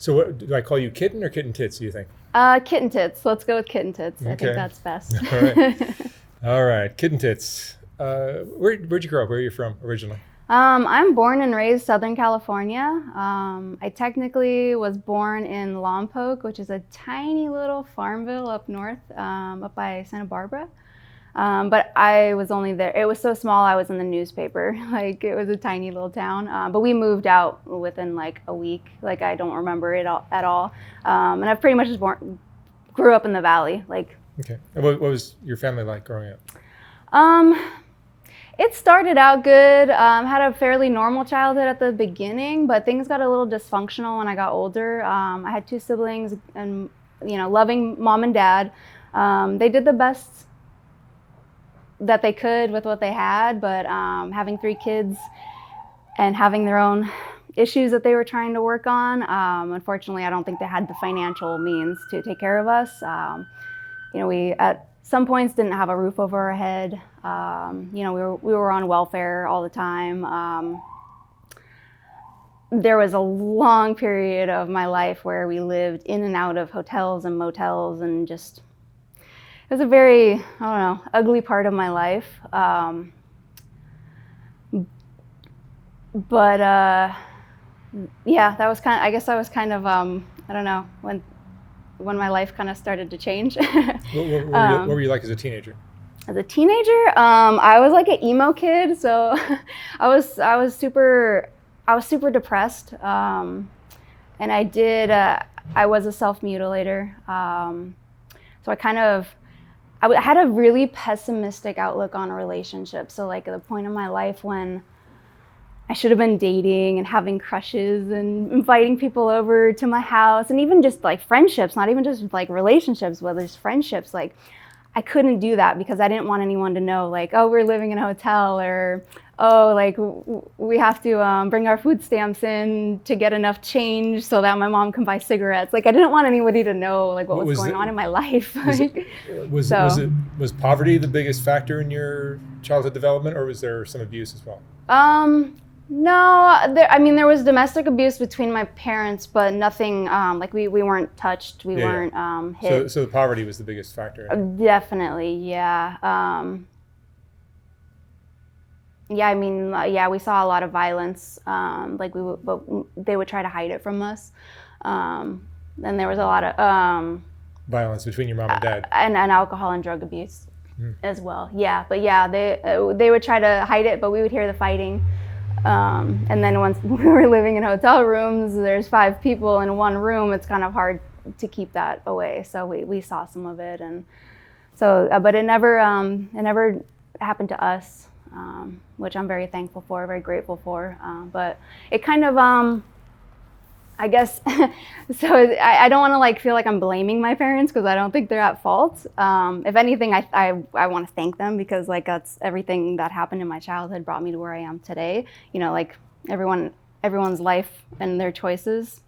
So what, do I call you Kitten or Kitten Tits, do you think? Kitten Tits. Let's go with Kitten Tits. Okay. I think that's best. All right. All right. Kitten Tits. Where'd you grow up? Where are you from originally? I'm born and raised Southern California. I technically was born in Lompoc, which is a tiny little farmville up north, up by Santa Barbara. But I was only there. It was so small, I was in the newspaper. Like, it was a tiny little town. But we moved out within like a week. Like, I don't remember it at all. And I pretty much just grew up in the valley. Like. Okay. And what was your family like growing up? It started out good. Had a fairly normal childhood at the beginning, but things got a little dysfunctional when I got older. I had 2 siblings and, loving mom and dad. They did the best that they could with what they had, but having 3 kids and having their own issues that they were trying to work on, unfortunately, I don't think they had the financial means to take care of us. We at some points didn't have a roof over our head. We were on welfare all the time. There was a long period of my life where we lived in and out of hotels and motels, and just, it was a very, ugly part of my life. But that was I guess that was kind of, when my life kind of started to change. What were you like as a teenager? As a teenager, I was like an emo kid, so I was super depressed, and I was a self-mutilator. So I had a really pessimistic outlook on a relationship. So like at the point in my life when I should have been dating and having crushes and inviting people over to my house, and even just like friendships, not even just like relationships, but there's friendships. Like, I couldn't do that because I didn't want anyone to know, like, oh, we're living in a hotel, or, oh, like, we have to bring our food stamps in to get enough change so that my mom can buy cigarettes. Like, I didn't want anybody to know, like, what was going on in my life. Was poverty the biggest factor in your childhood development, or was there some abuse as well? No, there was domestic abuse between my parents, but nothing, like we weren't touched, we weren't hit. So the poverty was the biggest factor. Definitely, yeah. We saw a lot of violence, but they would try to hide it from us. And there was a lot of violence between your mom and dad. And alcohol and drug abuse as well. Yeah, but yeah, they would try to hide it, but we would hear the fighting. And then once we were living in hotel rooms, there's 5 people in one room. It's kind of hard to keep that away. So we saw some of it, and so but it never happened to us, which I'm very thankful for, very grateful for. But it kind of I guess so. I don't want to like feel like I'm blaming my parents, because I don't think they're at fault. If anything, I want to thank them, because like that's everything that happened in my childhood brought me to where I am today. Like everyone's life and their choices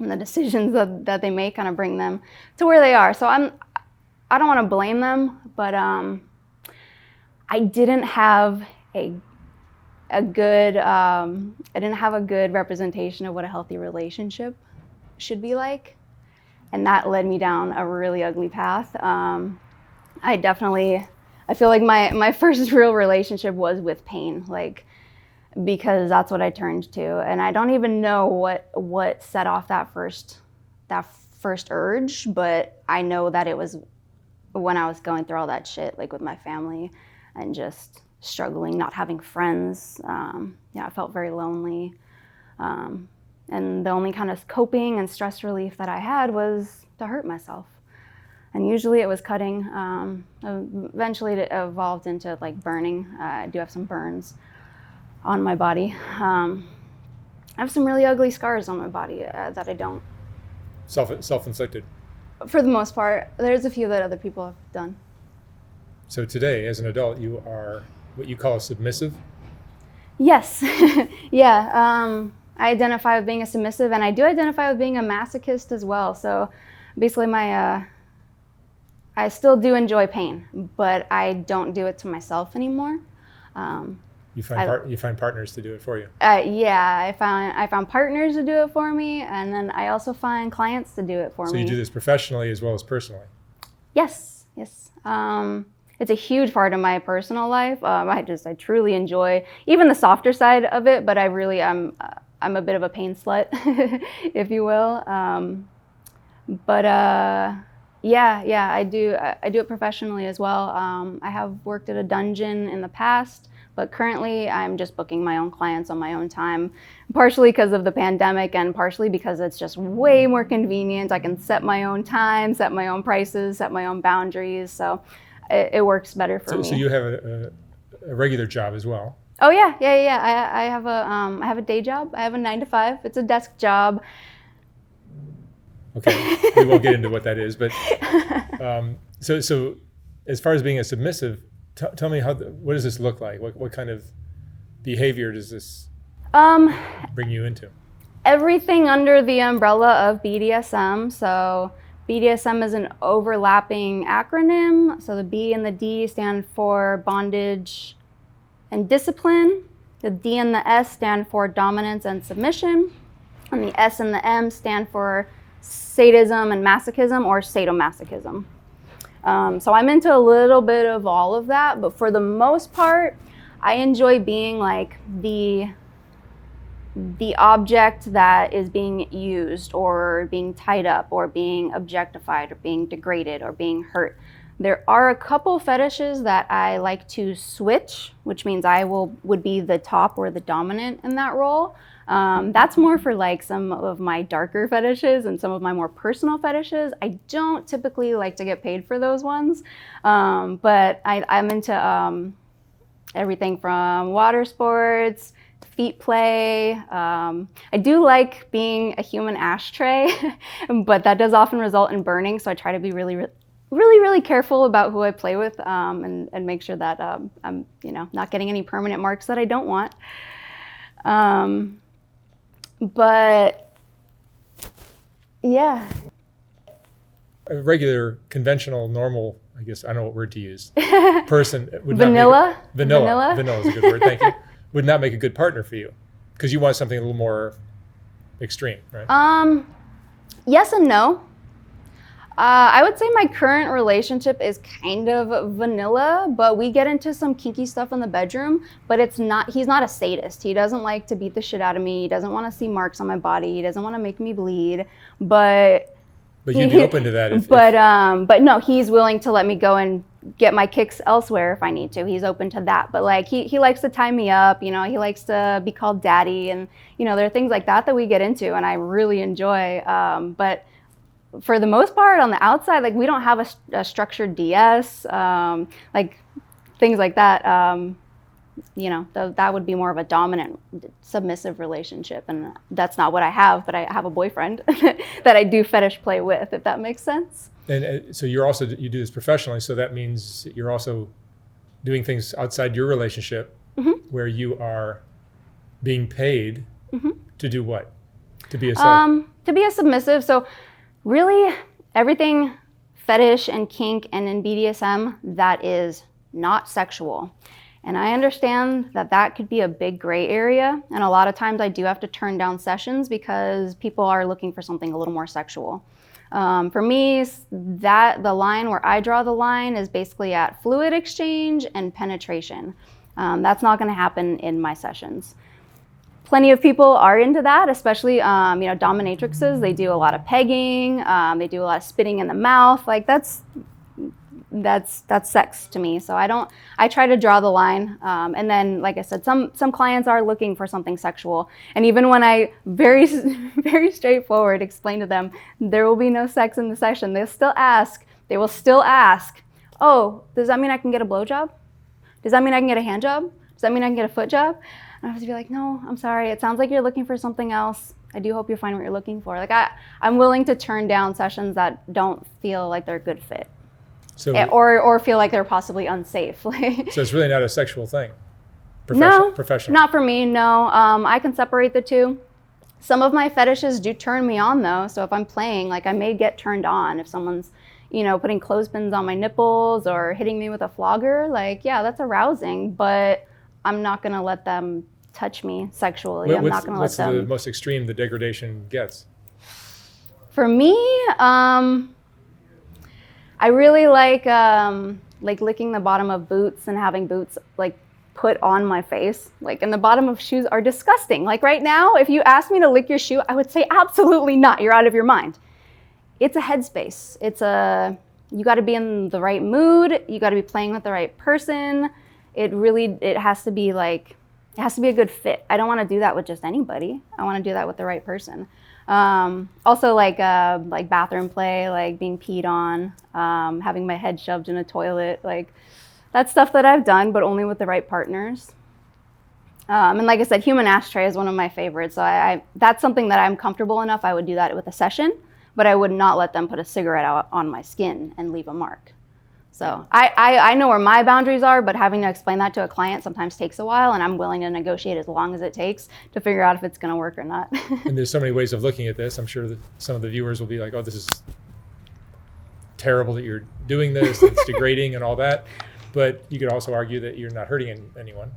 and the decisions that they make kind of bring them to where they are. So I don't want to blame them, but I didn't have a good representation of what a healthy relationship should be like, and that led me down a really ugly path. I feel like my first real relationship was with pain, like, because that's what I turned to, and I don't even know what set off that first urge, but I know that it was when I was going through all that shit, like with my family and just struggling, not having friends. I felt very lonely. And the only kind of coping and stress relief that I had was to hurt myself. And usually it was cutting. Eventually it evolved into like burning. I do have some burns on my body. I have some really ugly scars on my body that I don't. Self-inflicted? For the most part. There's a few that other people have done. So today, as an adult, you are what you call a submissive? Yes. Yeah. I identify with being a submissive, and I do identify with being a masochist as well. So basically I still do enjoy pain, but I don't do it to myself anymore. You find partners to do it for you. Yeah, I found partners to do it for me, and then I also find clients to do it for me. So you do this professionally as well as personally. Yes. It's a huge part of my personal life. I truly enjoy even the softer side of it, but I'm a bit of a pain slut, if you will. I do it professionally as well. I have worked at a dungeon in the past, but currently I'm just booking my own clients on my own time, partially because of the pandemic and partially because it's just way more convenient. I can set my own time, set my own prices, set my own boundaries. So it works better for me. So you have a regular job as well? Oh yeah. I have a day job. I have a 9 to 5. It's a desk job. Okay, we won't get into what that is, but so as far as being a submissive, tell me what does this look like? What kind of behavior does this bring you into? Everything under the umbrella of BDSM. So BDSM is an overlapping acronym. So the B and the D stand for bondage and discipline. The D and the S stand for dominance and submission. And the S and the M stand for sadism and masochism, or sadomasochism. So I'm into a little bit of all of that, but for the most part, I enjoy being like the object that is being used or being tied up or being objectified or being degraded or being hurt. There are a couple fetishes that I like to switch, which means I would be the top or the dominant in that role. That's more for like some of my darker fetishes and some of my more personal fetishes. I don't typically like to get paid for those ones, but I'm into everything from water sports, feet play. I do like being a human ashtray, but that does often result in burning, so I try to be really careful about who I play with, and make sure that I'm not getting any permanent marks that I don't want. But yeah. A regular, conventional, normal, I guess, I don't know what word to use, person would vanilla is a good word, thank you, would not make a good partner for you because you want something a little more extreme, right? Yes and no. I would say my current relationship is kind of vanilla, but we get into some kinky stuff in the bedroom, but he's not a sadist. He doesn't like to beat the shit out of me. He doesn't want to see marks on my body. He doesn't want to make me bleed, but you'd be open to that. But no, he's willing to let me go and get my kicks elsewhere if I need to. He's open to that. But like he likes to tie me up, he likes to be called daddy, and there are things like that we get into and I really enjoy. But for the most part, on the outside, like we don't have a structured DS, like things like that. That would be more of a dominant, submissive relationship, and that's not what I have. But I have a boyfriend that I do fetish play with, if that makes sense. And so you do this professionally, so that means you're also doing things outside your relationship, mm-hmm. where you are being paid mm-hmm. to do what? To be a submissive. So really, everything fetish and kink and in BDSM that is not sexual. And I understand that could be a big gray area. And a lot of times I do have to turn down sessions because people are looking for something a little more sexual. For me, the line where I draw the line is basically at fluid exchange and penetration. That's not going to happen in my sessions. Plenty of people are into that, especially dominatrixes. They do a lot of pegging. They do a lot of spitting in the mouth. Like that's sex to me. So I try to draw the line. And then, like I said, some clients are looking for something sexual. And even when I very, very straightforward explain to them, there will be no sex in the session, they will still ask, oh, does that mean I can get a blowjob? Does that mean I can get a hand job? Does that mean I can get a foot job? And I have to be like, no, I'm sorry. It sounds like you're looking for something else. I do hope you find what you're looking for. Like I'm willing to turn down sessions that don't feel like they're a good fit. So, or feel like they're possibly unsafe. So it's really not a sexual thing? Professional? Not for me, no. I can separate the two. Some of my fetishes do turn me on though. So if I'm playing, like I may get turned on if someone's, putting clothespins on my nipples or hitting me with a flogger. Like, yeah, that's arousing. But I'm not going to let them touch me sexually. I'm not going to let them. What's the most extreme the degradation gets? For me, I really like licking the bottom of boots and having boots like put on my face. Like, and the bottom of shoes are disgusting. Like right now, if you asked me to lick your shoe, I would say absolutely not. You're out of your mind. It's a headspace. You got to be in the right mood. You got to be playing with the right person. It has to be a good fit. I don't want to do that with just anybody. I want to do that with the right person. Also like bathroom play, like being peed on, having my head shoved in a toilet, like that's stuff that I've done, but only with the right partners. And like I said, human ashtray is one of my favorites. So that's something that I'm comfortable enough. I would do that with a session, but I would not let them put a cigarette out on my skin and leave a mark. So I know where my boundaries are, but having to explain that to a client sometimes takes a while, and I'm willing to negotiate as long as it takes to figure out if it's going to work or not. And there's so many ways of looking at this. I'm sure that some of the viewers will be like, oh, this is terrible that you're doing this, it's degrading and all that. But you could also argue that you're not hurting anyone.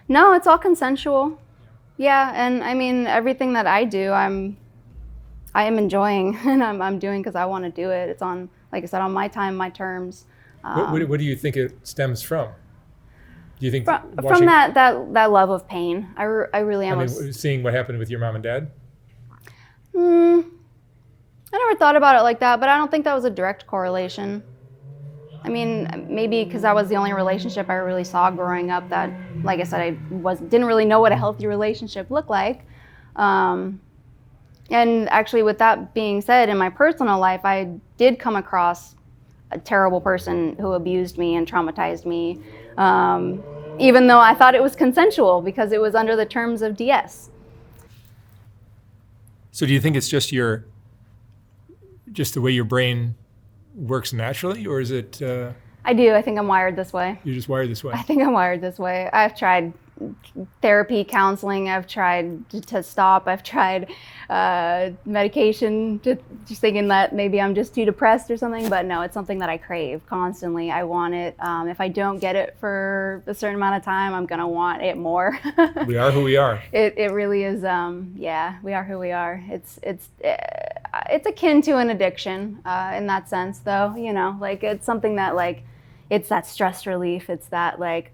No, it's all consensual. Yeah, and I mean, everything that I do, I am enjoying, and I'm doing because I want to do it. It's on, like I said, on my time, my terms. What do you think it stems from? Do you think from that love of pain? I really am. I mean, seeing what happened with your mom and dad? I never thought about it like that, but I don't think that was a direct correlation. I mean, maybe because that was the only relationship I really saw growing up that, like I said, I didn't really know what a healthy relationship looked like. And actually, with that being said, in my personal life, I did come across a terrible person who abused me and traumatized me, even though I thought it was consensual because it was under the terms of DS. So do you think it's just the way your brain works naturally, or is it? I do. I think I'm wired this way. You're just wired this way? I think I'm wired this way. I've tried therapy, counseling. I've tried to stop. I've tried medication, just thinking that maybe I'm just too depressed or something. But no, it's something that I crave constantly. I want it. If I don't get it for a certain amount of time, I'm going to want it more. We are who we are. It really is. Yeah, we are who we are. It's akin to an addiction in that sense, though. You know, like it's something that like, it's that stress relief. It's that like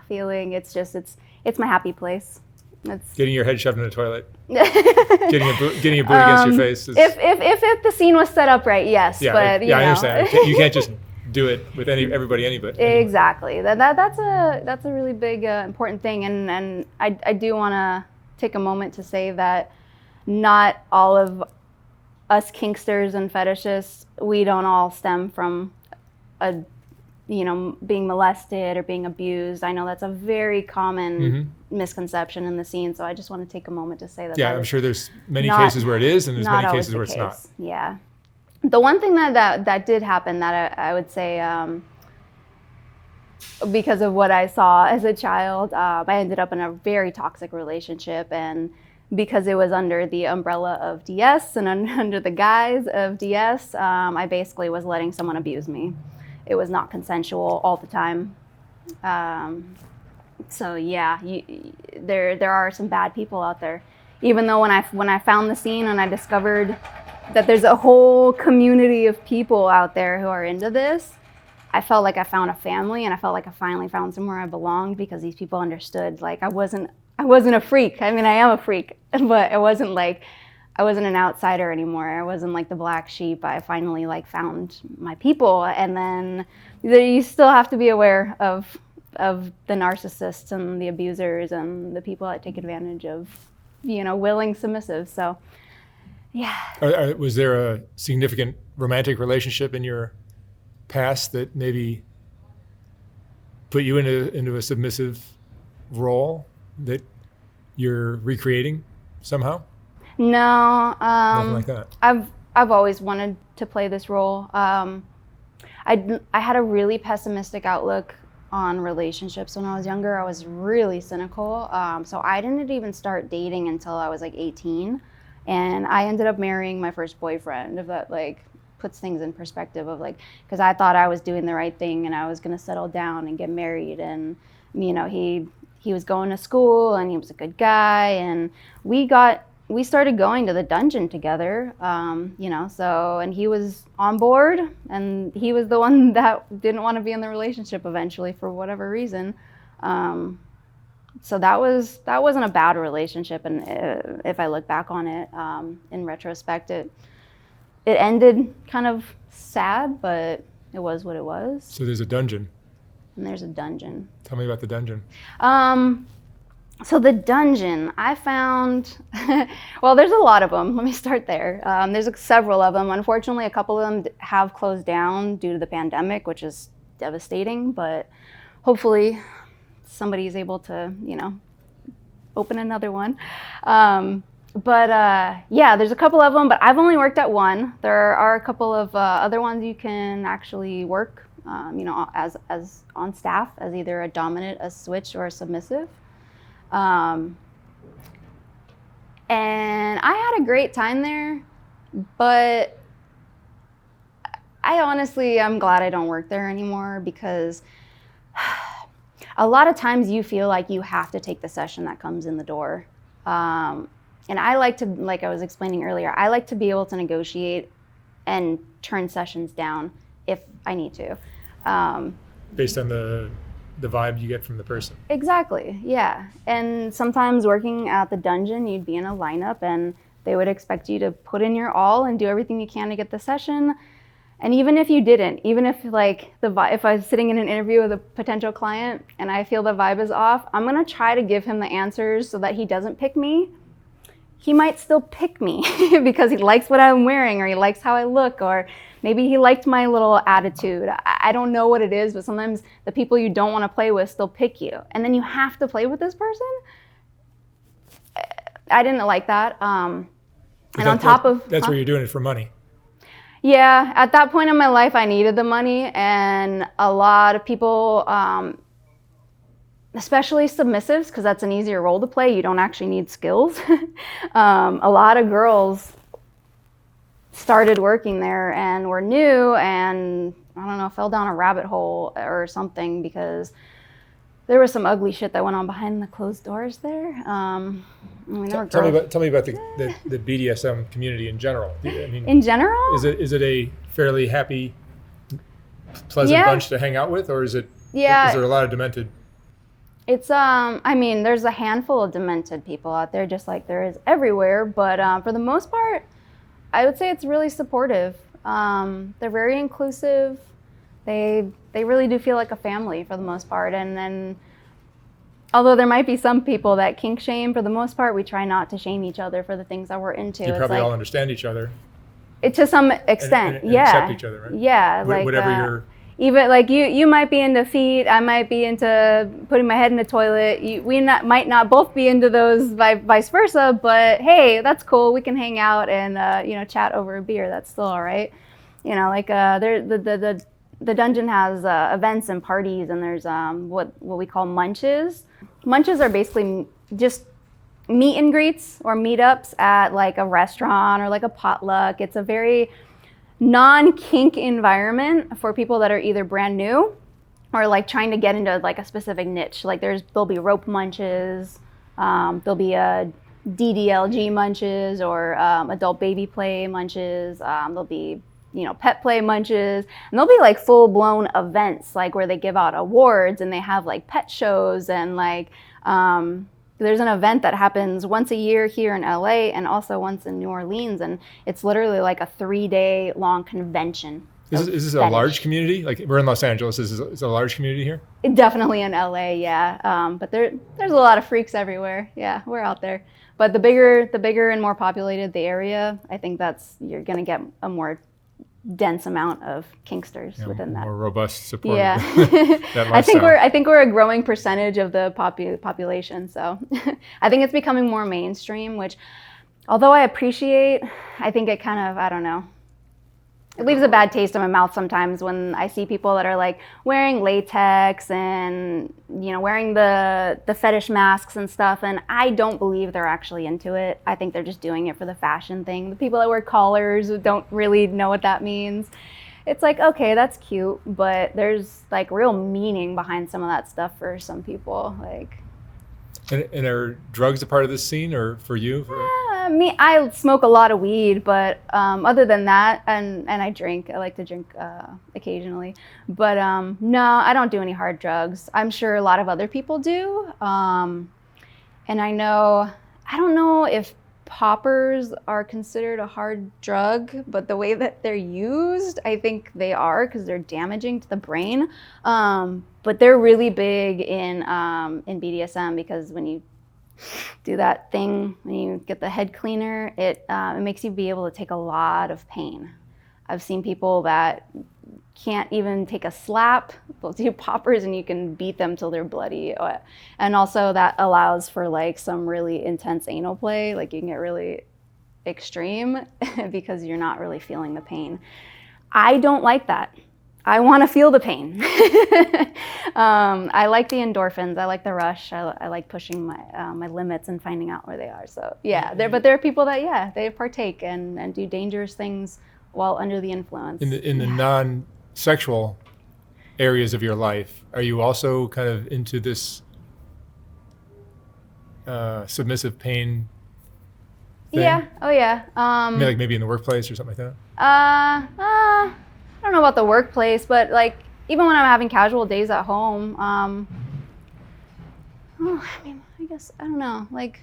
feeling. It's my happy place. It's getting your head shoved in the toilet. getting a boot against your face. If the scene was set up right, yes. Yeah, but I understand. You can't just do it with anybody. Exactly. That's a really big important thing, and I do want to take a moment to say that not all of us kinksters and fetishists, we don't all stem from being molested or being abused. I know that's a very common misconception in the scene, so I just want to take a moment to say that. Yeah, I'm sure there's many cases where it is, and there's many cases where it's not. Yeah. The one thing that did happen that I would say, because of what I saw as a child, I ended up in a very toxic relationship, and because it was under the umbrella of DS and under the guise of DS, I basically was letting someone abuse me. It was not consensual all the time. So yeah, there are some bad people out there. Even though when I found the scene and I discovered that there's a whole community of people out there who are into this, I felt like I found a family, and I felt like I finally found somewhere I belonged because these people understood. Like I wasn't a freak. I mean, I am a freak, but I wasn't an outsider anymore. I wasn't like the black sheep. I finally like found my people. And then you still have to be aware of the narcissists and the abusers and the people that take advantage of, willing submissives. So, yeah. Was there a significant romantic relationship in your past that maybe put you into a submissive role that you're recreating somehow? No, nothing like that. I've always wanted to play this role. I had a really pessimistic outlook on relationships when I was younger. I was really cynical. So I didn't even start dating until I was like 18, and I ended up marrying my first boyfriend. If that like puts things in perspective of like, because I thought I was doing the right thing and I was gonna settle down and get married, and he he was going to school and he was a good guy, and we started going to the dungeon together, and he was on board, and he was the one that didn't want to be in the relationship eventually for whatever reason. So that wasn't a bad relationship, and if I look back on it in retrospect, it ended kind of sad, but it was what it was. So there's a dungeon. And there's a dungeon. Tell me about the dungeon. So the dungeon, I found, well, there's a lot of them. Let me start there. There's several of them. Unfortunately, a couple of them have closed down due to the pandemic, which is devastating, but hopefully somebody's able to, open another one. There's a couple of them, but I've only worked at one. There are a couple of other ones you can actually work, as on staff as either a dominant, a switch, or a submissive. And I had a great time there, but I'm glad I don't work there anymore, because a lot of times you feel like you have to take the session that comes in the door. And I like to, like I was explaining earlier, I like to be able to negotiate and turn sessions down if I need to. Based on the vibe you get from the person. Exactly, yeah. And sometimes working at the dungeon, you'd be in a lineup and they would expect you to put in your all and do everything you can to get the session. And even if you didn't, even if if I was sitting in an interview with a potential client and I feel the vibe is off, I'm gonna try to give him the answers so that he doesn't pick me. He might still pick me because he likes what I'm wearing, or he likes how I look, or maybe he liked my little attitude. I don't know what it is, but sometimes the people you don't want to play with still pick you. And then you have to play with this person. I didn't like that. That's where you're doing it for money. Yeah, at that point in my life, I needed the money, and a lot of people, especially submissives, because that's an easier role to play. You don't actually need skills. A lot of girls started working there and were new, and I don't know, fell down a rabbit hole or something, because there was some ugly shit that went on behind the closed doors there. Tell me about the Bdsm community in general. In general? Is it a fairly happy, pleasant bunch to hang out with, or is there a lot of demented? It's there's a handful of demented people out there, just like there is everywhere, but for the most part, I would say it's really supportive. They're very inclusive. They really do feel like a family for the most part. And then, although there might be some people that kink shame, for the most part, we try not to shame each other for the things that we're into. You probably all understand each other. To some extent, and accept each other, right? Yeah, whatever you're. Even like you might be into feet, I might be into putting my head in the toilet. Might not both be into those, vice versa. But hey, that's cool. We can hang out and chat over a beer. That's still all right. The dungeon has events and parties, and there's what we call munches. Munches are basically just meet and greets or meetups at like a restaurant or like a potluck. It's a very non-kink environment for people that are either brand new or like trying to get into like a specific niche. Like there'll be rope munches, there'll be a DDLG munches or adult baby play munches. There'll be pet play munches, and there'll be like full-blown events like where they give out awards and they have like pet shows, and like there's an event that happens once a year here in LA and also once in New Orleans, and it's literally like a 3-day long convention. Is this a large community? Like we're in Los Angeles. Is it a large community here? Definitely in LA, yeah. But there's a lot of freaks everywhere. Yeah, we're out there. But the bigger and more populated the area, I think you're gonna get a more dense amount of kinksters within that. More robust support. Yeah. That I think we're a growing percentage of the population. So I think it's becoming more mainstream, which, although I appreciate, I think it kind of, I don't know, it leaves a bad taste in my mouth sometimes when I see people that are like wearing latex and wearing the fetish masks and stuff, and I don't believe they're actually into it. I think they're just doing it for the fashion thing. The people that wear collars don't really know what that means. It's like, okay, that's cute, but there's like real meaning behind some of that stuff for some people. Like, And are drugs a part of this scene, or for you? I smoke a lot of weed, but other than that, and I drink. I like to drink occasionally, but no, I don't do any hard drugs. I'm sure a lot of other people do, and I don't know if poppers are considered a hard drug, but the way that they're used, I think they are, because they're damaging to the brain. But they're really big in BDSM, because when you do that thing, when you get the head cleaner, it makes you be able to take a lot of pain. I've seen people that can't even take a slap. They'll do poppers and you can beat them till they're bloody. And also that allows for like some really intense anal play. Like you can get really extreme because you're not really feeling the pain. I don't like that. I want to feel the pain. I like the endorphins. I like the rush. I like pushing my limits and finding out where they are. So yeah, but there are people that, they partake and do dangerous things while under the influence. In the non-sexual areas of your life, are you also kind of into this submissive pain thing? Yeah. Oh yeah. I mean, like maybe in the workplace or something like that? I don't know about the workplace, but like even when I'm having casual days at home, I guess, I don't know, like.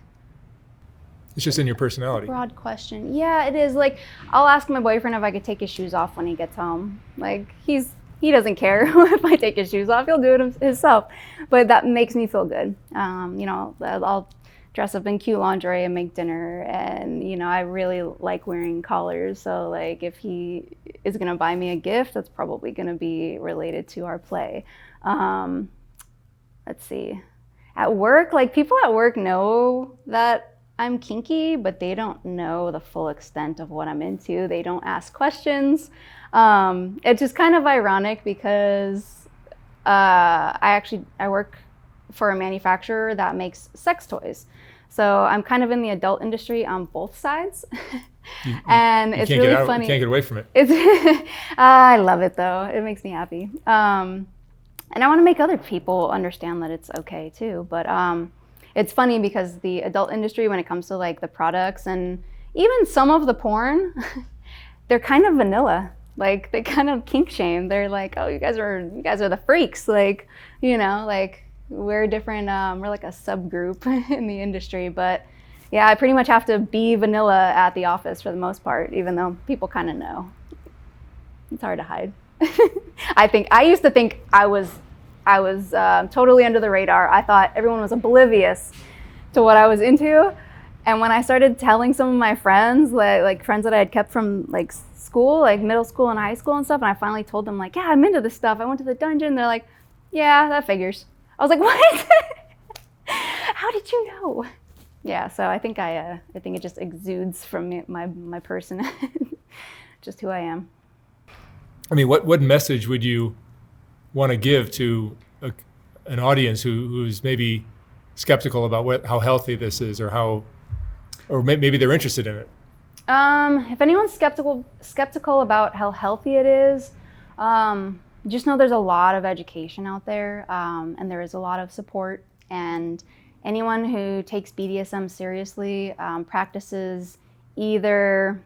It's just in your personality. Broad question. Yeah, it is. Like, I'll ask my boyfriend if I could take his shoes off when he gets home. Like, he doesn't care if I take his shoes off. He'll do it himself. But that makes me feel good. I'll dress up in cute lingerie and make dinner. And, I really like wearing collars. So, like, if he is going to buy me a gift, that's probably going to be related to our play. Let's see. At work, like, people at work know that I'm kinky, but they don't know the full extent of what I'm into. They don't ask questions. It's just kind of ironic because I work for a manufacturer that makes sex toys. So I'm kind of in the adult industry on both sides. And it's really funny. You can't get away from it. I love it though. It makes me happy. And I want to make other people understand that it's okay too. But it's funny because the adult industry, when it comes to like the products and even some of the porn, they're kind of vanilla. Like they kind of kink shame. They're like, oh, you guys are the freaks. Like, like we're different. We're like a subgroup in the industry. But yeah, I pretty much have to be vanilla at the office for the most part, even though people kind of know. It's hard to hide. I used to think I was totally under the radar. I thought everyone was oblivious to what I was into. And when I started telling some of my friends, like friends that I had kept from like school, like middle school and high school and stuff, and I finally told them like, yeah, I'm into this stuff. I went to the dungeon. They're like, yeah, that figures. I was like, what? How did you know? Yeah, so I think it just exudes from me, my person, just who I am. I mean, what message would you want to give to an audience who's maybe skeptical about how healthy this is, or maybe they're interested in it? If anyone's skeptical about how healthy it is, just know there's a lot of education out there, and there is a lot of support. And anyone who takes BDSM seriously practices either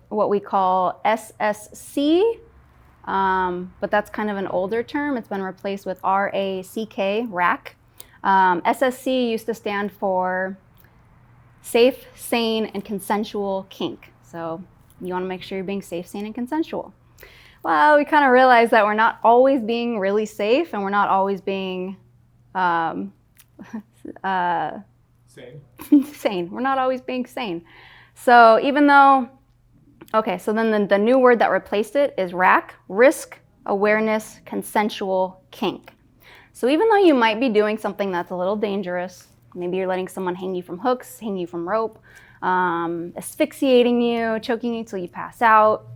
what we call SSC, but that's kind of an older term. It's been replaced with RACK. SSC used to stand for safe, sane, and consensual kink. So you want to make sure you're being safe, sane, and consensual. Well, we kind of realized that we're not always being really safe, and we're not always being sane. We're not always being sane. So even though, so then the new word that replaced it is RAC, risk, awareness, consensual kink. So even though you might be doing something that's a little dangerous, maybe you're letting someone hang you from hooks, hang you from rope, asphyxiating you, choking you till you pass out,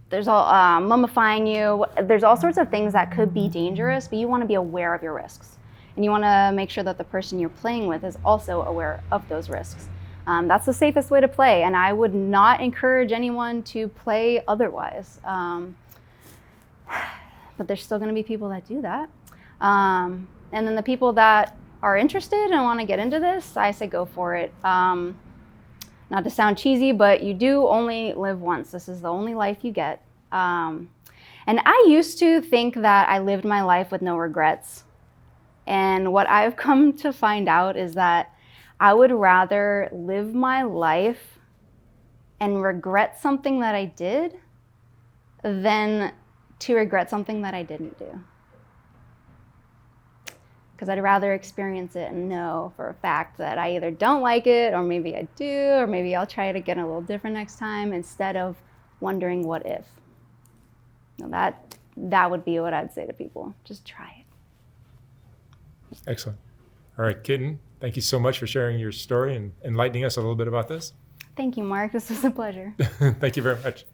there's all mummifying you. There's all sorts of things that could be dangerous, but you want to be aware of your risks. And you want to make sure that the person you're playing with is also aware of those risks. That's the safest way to play, and I would not encourage anyone to play otherwise. But there's still going to be people that do that. And then the people that are interested and want to get into this, I say go for it. Not to sound cheesy, but you do only live once. This is the only life you get. And I used to think that I lived my life with no regrets. And what I've come to find out is that I would rather live my life and regret something that I did than to regret something that I didn't do. Because I'd rather experience it and know for a fact that I either don't like it, or maybe I do, or maybe I'll try it again a little different next time, instead of wondering what if. Now that would be what I'd say to people. Just try it. Excellent. All right, Kitten, thank you so much for sharing your story and enlightening us a little bit about this. Thank you, Mark. This was a pleasure. Thank you very much.